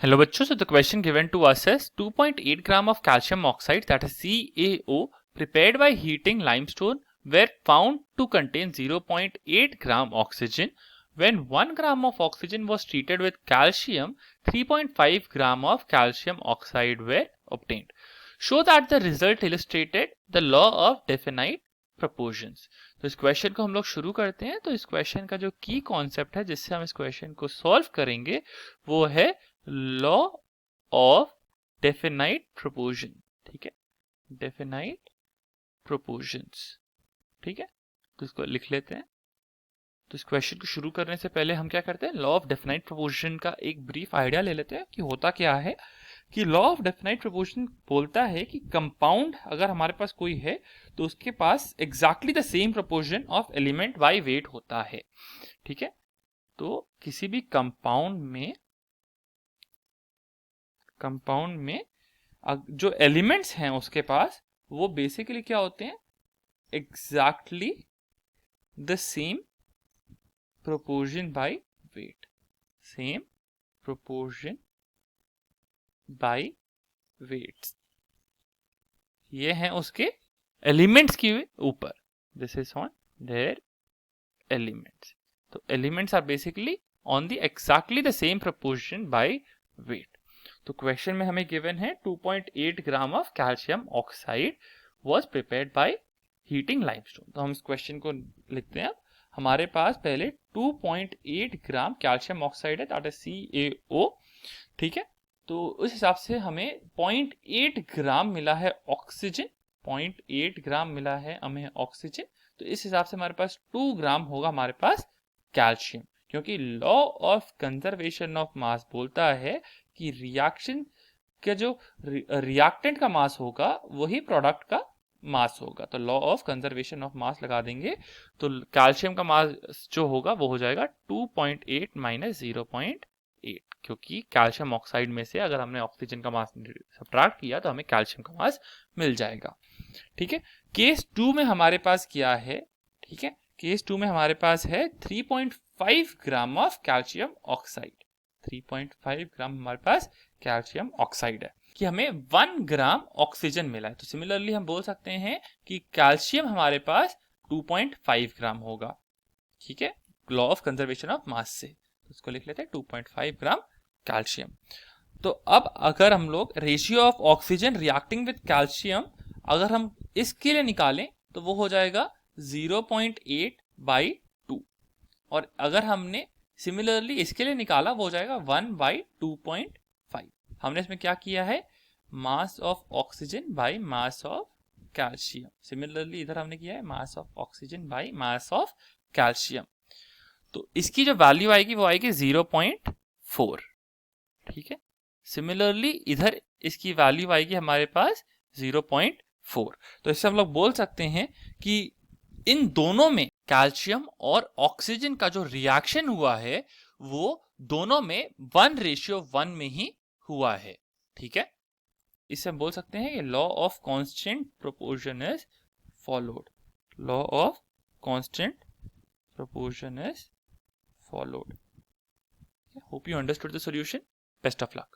Hello बच्चों, so the question given to us is 2.8 gram of calcium oxide, that is CaO, prepared by heating limestone were found to contain 0.8 gram oxygen when 1 gram of oxygen was treated with calcium. 3.5 gram of calcium oxide were obtained. Show that the result illustrated the law of definite proportions. तो इस question को हम लोग शुरू करते हैं। तो इस क्वेश्चन का जो की कॉन्सेप्ट है जिससे हम इस क्वेश्चन को सॉल्व करेंगे वो है लॉ ऑफ डेफिनाइट प्रोपोर्शन। ठीक है, डेफिनाइट प्रोपोर्शंस। ठीक है, तो इसको लिख लेते हैं। तो इस क्वेश्चन को शुरू करने से पहले हम क्या करते हैं, लॉ ऑफ डेफिनाइट प्रोपोर्शन का एक ब्रीफ आइडिया ले लेते हैं कि होता क्या है। कि लॉ ऑफ डेफिनाइट प्रोपोर्शन बोलता है कि कंपाउंड अगर हमारे पास कोई है तो उसके पास exactly the same proportion of element by weight होता है। ठीक है, तो किसी भी कंपाउंड में जो एलिमेंट्स हैं उसके पास वो बेसिकली क्या होते हैं, exactly the same proportion by weight, same proportion by weights. ये हैं उसके एलिमेंट्स के ऊपर, this is on their elements. तो elements are basically on the exactly the same proportion by weight. तो क्वेश्चन में हमें गिवन है 2.8 gram of calcium oxide was prepared by heating limestone. तो हम इस क्वेश्चन को लिखते हैं। हमारे पास पहले 2.8 ग्राम कैल्शियम ऑक्साइड है, दैट इज CaO। ठीक है, तो उस हिसाब से हमें 0.8 ग्राम मिला है ऑक्सीजन, 0.8 ग्राम मिला है हमें ऑक्सीजन। तो इस हिसाब से हमारे पास 2 ग्राम होगा हमारे पास कैल्शियम, क्योंकि law of conservation of mass बोलता है कि रिएक्शन का जो रिएक्टेंट का मास होगा वही प्रोडक्ट का मास होगा। तो law of conservation of mass लगा देंगे तो कैल्शियम का मास जो होगा वो हो जाएगा 2.8 माइनस 0.8, क्योंकि कैल्शियम ऑक्साइड में से अगर हमने ऑक्सीजन का मास सब्ट्रैक्ट किया तो हमें कैल्शियम का मास मिल जाएगा। ठीक है, केस 2 में हमारे पास क्या है, ठीक है, केस 2 में हमारे पास है 3.5 ग्राम ऑफ कैल्शियम ऑक्साइड। 3.5 ग्राम हमारे पास कैल्शियम ऑक्साइड है कि हमें 1 ग्राम ऑक्सीजन मिला है। तो सिमिलरली हम बोल सकते हैं कि कैल्शियम हमारे पास 2.5 ग्राम होगा। ठीक है, law of conservation of mass से तो इसको लिख लेते हैं 2.5 ग्राम कैल्शियम। तो अब अगर हम लोग ratio of oxygen reacting with calcium अगर हम इसके लिए निकालें तो वो हो जाएगा 0.8/2, और अगर हमने सिमिलरली इसके लिए निकाला वो हो जाएगा 1/2.5। हमने इसमें क्या किया है, mass of oxygen by mass of calcium. Similarly इधर हमने किया है mass of oxygen by mass of calcium. तो इसकी जो वैल्यू आएगी वो आएगी 0.4। ठीक है, सिमिलरली इधर इसकी वैल्यू आएगी हमारे पास 0.4। तो इससे हम लोग बोल सकते हैं कि इन दोनों में कैल्शियम और ऑक्सीजन का जो रिएक्शन हुआ है वो दोनों में 1:1 में ही हुआ है। ठीक है, इससे हम बोल सकते हैं कि law of constant proportion is followed. Law of constant proportion is followed. Hope you understood the solution. Best of luck.